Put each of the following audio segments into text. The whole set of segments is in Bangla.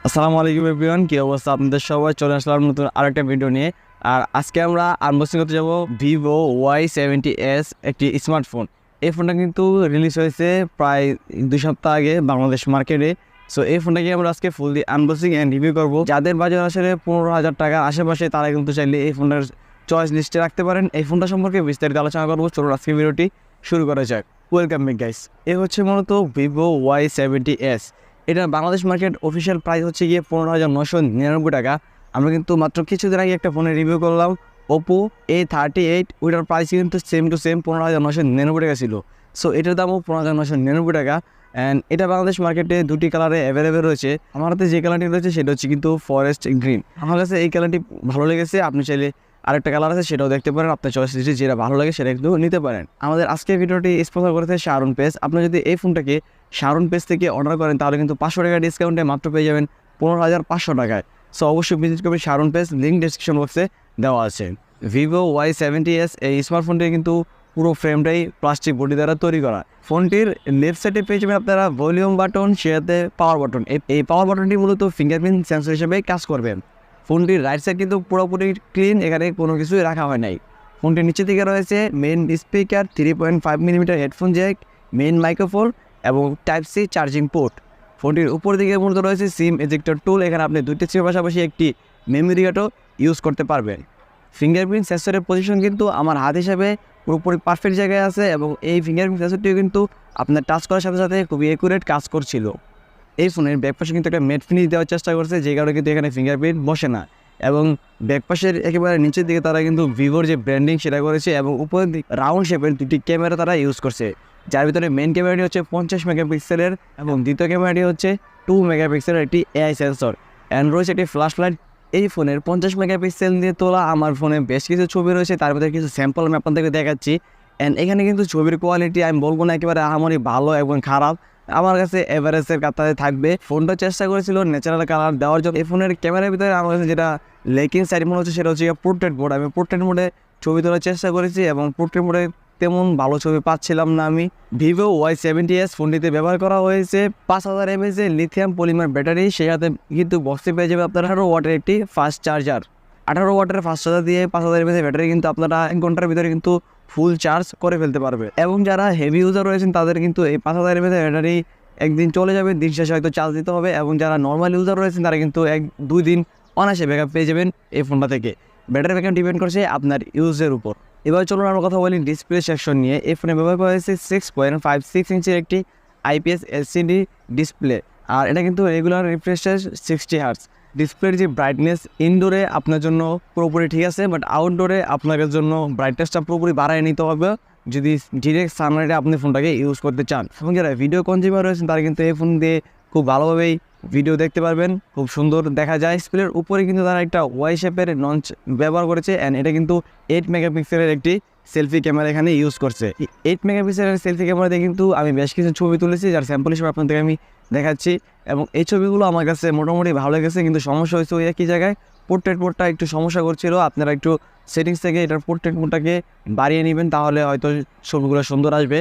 আসসালামু আলাইকুম এভরিওয়ান, কি অবস্থা আপনাদের? সবাই চলে আসলাম নতুন আরেকটা ভিডিও নিয়ে। আর আজকে আমরা আনবক্সিং করতে যাব ভিভো Y17s একটি স্মার্টফোন। এই ফোনটা কিন্তু রিলিজ হয়েছে প্রায় 2 সপ্তাহ আগে বাংলাদেশ মার্কেটে। সো এই ফোনটাকে আমরা আজকে ফুল দিয়ে আনবক্সিং অ্যান্ড রিভিউ করবো। যাদের বাজার আসলে 15,000 টাকার আশেপাশে তারা কিন্তু চাইলে এই ফোনটার চয়েস লিস্টে রাখতে পারেন। এই ফোনটা সম্পর্কে বিস্তারিত আলোচনা করবো। চলুন আজকে ভিডিওটি শুরু করা যাক। Welcome back guys. এ হচ্ছে মূলত ভিভো Y17s। এটা বাংলাদেশ মার্কেট অফিসিয়াল প্রাইস হচ্ছে গিয়ে 15,999 টাকা। আমরা কিন্তু মাত্র কিছুদিন আগে একটা ফোনের রিভিউ করলাম, ওপো A38। ওইটার প্রাইস কিন্তু সেম টু সেম 15,999 টাকা ছিল। সো এটার দামও 15,999 টাকা। অ্যান্ড এটা বাংলাদেশ মার্কেটে দুটি কালারে অ্যাভেলেবেল রয়েছে। আমার হাতে যে কালারটি রয়েছে সেটা হচ্ছে কিন্তু ফরেস্ট গ্রিন। আমার কাছে এই কালারটি ভালো লেগেছে। আপনি চাইলে আরেকটা কালার আছে সেটাও দেখতে পারেন, আপনার চয়েস লিস্টে যেটা ভালো লাগে সেটা কিন্তু নিতে পারেন। আমাদের আজকের ভিডিওটি স্পন্সর করেছে শাহরুন পেজ। আপনি যদি এই ফোনটাকে শাহরুন পেজ থেকে অর্ডার করেন তাহলে কিন্তু 500 টাকা ডিসকাউন্টে মাত্র পেয়ে যাবেন 15,500 টাকায়। সো অবশ্যই ভিজিট করবেন শাহরুন পেজ, লিঙ্ক ডেসক্রিপশন বক্সে দেওয়া আছে। ভিভো Y17s এই স্মার্টফোনটি কিন্তু পুরো ফ্রেমটাই প্লাস্টিক বডি দ্বারা তৈরি করা। ফোনটির লেফট সাইডে পেয়ে যাবেন আপনারা ভলিউম বাটন, সেটাতে পাওয়ার বাটন। এই পাওয়ার বাটনটি মূলত ফিঙ্গারপ্রিন্ট সেন্সর হিসেবে কাজ করবে। ফোনটির রাইট সাইড কিন্তু পুরোপুরি ক্লিন, এখানে কোনো কিছুই রাখা হয় নাই। ফোনটির নিচে দিকে রয়েছে main speaker, 3.5 millimetre headphone Jack, main microphone এবং টাইপ সি চার্জিং পোর্ট। ফোনটির উপর দিকে মূলত রয়েছে সিম এজেক্টর টুল। এখানে আপনি দুইটি সিমের পাশাপাশি একটি মেমোরি কার্ডও ইউজ করতে পারবেন। ফিঙ্গারপ্রিন্ট সেন্সরের পজিশন কিন্তু আমার হাত হিসাবে পুরোপুরি পারফেক্ট জায়গায় আছে এবং এই ফিঙ্গারপ্রিন্ট সেন্সরটিও কিন্তু আপনার টাচ করার সাথে সাথে খুবই অ্যাকুরেট কাজ করছিল। এই ফোনের ব্যাকপাশে কিন্তু একটা ম্যাট ফিনিশ দেওয়ার চেষ্টা করছে, যে কারণে কিন্তু এখানে ফিঙ্গারপ্রিন্ট বসে না। এবং ব্যাকপাশের একেবারে নিচের দিকে তারা কিন্তু ভিভোর যে ব্র্যান্ডিং সেটা করেছে এবং উপরের দিকে রাউন্ড শেপের দুটি ক্যামেরা তারা ইউজ করছে, যার ভিতরে মেন ক্যামেরাটি হচ্ছে 50 মেগাপিক্সেলের এবং দ্বিতীয় ক্যামেরাটি হচ্ছে 2 মেগাপিক্সেলের একটি এআই সেন্সর। অ্যান্ড রয়েছে একটি ফ্ল্যাশ লাইট। এই ফোনের 50 মেগাপিক্সেল দিয়ে তোলা আমার ফোনে বেশ কিছু ছবি রয়েছে, তার ভিতরে কিছু স্যাম্পল আমি আপনাদেরকে দেখাচ্ছি। অ্যান্ড এখানে কিন্তু ছবির কোয়ালিটি আমি বলবো না একেবারে আহামরি ভালো এবং খারাপ, আমার কাছে এভারেজের কাতারে থাকবে। ফোনটা চেষ্টা করেছিল ন্যাচারাল কালার দেওয়ার জন্য। এই ফোনের ক্যামেরার ভিতরে আমার কাছে যেটা লেকিং সাইড মনে হচ্ছে সেটা হচ্ছে পোর্ট্রেট মোড। আমি পোর্ট্রেট মোডে ছবি তোলার চেষ্টা করেছি এবং পোর্ট্রেট মোডে তেমন ভালো ছবি পাচ্ছিলাম না আমি। ভিভো Y17s ফোনটিতে ব্যবহার করা হয়েছে 5000 mAh লিথিয়াম পলিমার ব্যাটারি। সেই সাথে কিন্তু বক্সে পেয়ে যাবে আপনার 18 ওয়াটের একটি ফাস্ট চার্জার। 18 ওয়াটের ফাস্ট চার্জার দিয়ে 5000 mAh ব্যাটারি কিন্তু আপনারা 1 ঘন্টার ভিতরে কিন্তু ফুল চার্জ করে ফেলতে পারবে। এবং যারা হেভি ইউজার রয়েছেন তাদের কিন্তু এই 5000 mAh ব্যাটারি একদিন চলে যাবে, দিন শেষে হয়তো চার্জ দিতে হবে। এবং যারা নর্মাল ইউজার রয়েছেন তারা কিন্তু 1-2 দিন অনায়াসে ব্যাকআপ পেয়ে যাবেন এই ফোনটা থেকে। ব্যাটারি ব্যাকআপ ডিপেন্ড করছে আপনার ইউজের উপর। এবার চলুন আমরা কথা বলি ডিসপ্লে সেকশন নিয়ে। এই ফোনে ব্যবহার করা হয়েছে 6.56 ইঞ্চির একটি IPS LCD ডিসপ্লে। আর এটা কিন্তু রেগুলার রিফ্রেশ রেট 60 হার্টজ। ডিসপ্লের যে ব্রাইটনেস ইনডোরে আপনার জন্য পুরোপুরি ঠিক আছে, বাট আউটডোরে আপনাদের জন্য ব্রাইটনেসটা পুরোপুরি বাড়ায় নিতে হবে যদি ডিরেক্ট সানলাইটে আপনি ফোনটাকে ইউজ করতে চান। এবং যারা ভিডিও কনজিউমার রয়েছেন তারা কিন্তু এই ফোন দিয়ে খুব ভালোভাবেই ভিডিও দেখতে পারবেন, খুব সুন্দর দেখা যায়। ডিসপ্লের উপরে কিন্তু তারা একটা ওয়াই শেপের লঞ্চ ব্যবহার করেছে অ্যান্ড এটা কিন্তু 8 মেগাপিক্সেলের একটি সেলফি ক্যামেরা এখানে ইউজ করছে। 8 মেগাপিক্সেলের সেলফি ক্যামেরা দিয়ে কিন্তু আমি বেশ কিছু ছবি তুলেছি, যার স্যাম্পল হিসেবে আপনাদেরকে আমি দেখাচ্ছি। এবং এই ছবিগুলো আমার কাছে মোটামুটি ভালো লেগেছে, কিন্তু সমস্যা হয়েছে ওই একই জায়গায় পোর্ট্রেট মোডটা একটু সমস্যা করছিল। আপনারা একটু সেটিংস থেকে এটার পোর্ট্রেট মোডটাকে বাড়িয়ে নেবেন, তাহলে হয়তো ছবিগুলো সুন্দর আসবে।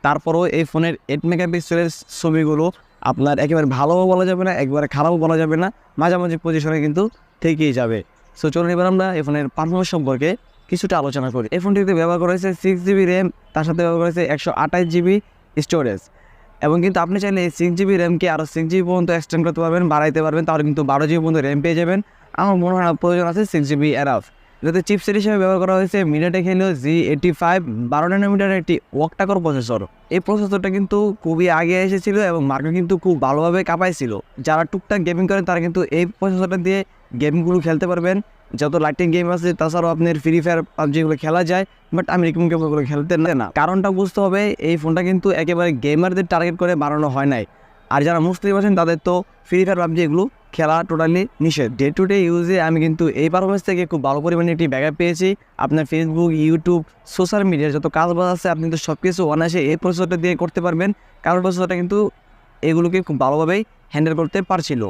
তারপরেও এই ফোনের 8 মেগাপিক্সেলের ছবিগুলো আপনার একেবারে ভালোও বলা যাবে না, একবারে খারাপও বলা যাবে না, মাঝামাঝি পজিশনে কিন্তু থেকেই যাবে। সো চলুন এবার আমরা এই ফোনের পারফরমেন্স সম্পর্কে কিছুটা আলোচনা করি। এই ফোনটিতে ব্যবহার করা হয়েছে 6GB র্যাম, তার সাথে ব্যবহার করা হয়েছে 128GB স্টোরেজ। এবং কিন্তু আপনি চাইলে এই 6GB র্যামকে আরও 6GB পর্যন্ত এক্সটেন্ড করতে পারবেন, বাড়াইতে পারবেন, তাহলে কিন্তু 12GB পর্যন্ত র্যাম পেয়ে যাবেন। আমার মনে হয় প্রয়োজন আছে 6GB এরাফ। এটাতে চিপসেট হিসেবে ব্যবহার করা হয়েছে মিডিয়াটেক হেলিও G85 12 ন্যানোমিটারের একটি ওয়াক্টাকর প্রসেসর। এই প্রসেসরটা কিন্তু খুবই আগে এসেছিল এবং মার্কেট কিন্তু খুব ভালোভাবে কাঁপাইছিল। যারা টুকটাক গেমিং করেন তারা কিন্তু এই প্রসেসরটা দিয়ে গেমগুলো খেলতে পারবেন। যত লাইটিং গেম আছে তাছাড়াও আপনার ফ্রি ফায়ার পাবজিগুলো খেলা যায়, বাট আমি রিকমেন্ড করবো ওগুলো খেলতে না। কারণটা বুঝতে হবে, এই ফোনটা কিন্তু একেবারে গেমারদের টার্গেট করে বানানো হয় নাই। আর যারা মুসলিম আছেন তাদের তো ফ্রি ফায়ার পাবজি এগুলো খেলা টোটালি নিষেধ। ডে টু ডে ইউজে আমি কিন্তু এই পারফরমেন্স থেকে খুব ভালো পরিমাণে একটি ব্যাকআপ পেয়েছি। আপনার ফেসবুক, ইউটিউব, সোশ্যাল মিডিয়ার যত কাজবাজ আছে আপনি কিন্তু সব কিছু অনায়াসে এই প্রসেসরটা দিয়ে করতে পারবেন, কারণ প্রসেসরটা কিন্তু এগুলোকে খুব ভালোভাবেই হ্যান্ডেল করতে পারছিল।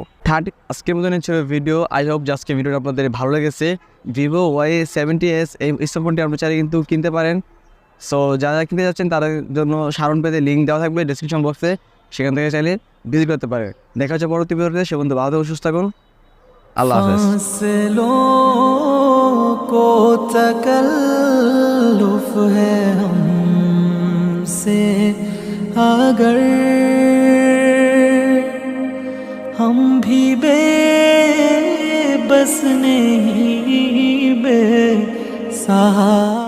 আজকের মতন ছিল ভিডিও। আই হোপ যে আজকে ভিডিওটা আপনাদের ভালো লেগেছে। ভিভো Y17s এই স্মার্টফোনটি আপনি চাইলে কিন্তু কিনতে পারেন। সো যারা কিনতে যাচ্ছেন তাদের জন্য শাহরুন পেজে লিঙ্ক দেওয়া থাকবে ডিসক্রিপশন বক্সে, সেখান থেকে চাইলে ভিজিট করতে পারেন। দেখা হচ্ছে পরবর্তী ভিডিওতে। সে বন্ধু ভালো থাকুন, সুস্থ থাকুন। আল্লাহ হাফেজ। को तकल्लुफ है हमसे, अगर हम भी बेबस नहीं बेसहारा।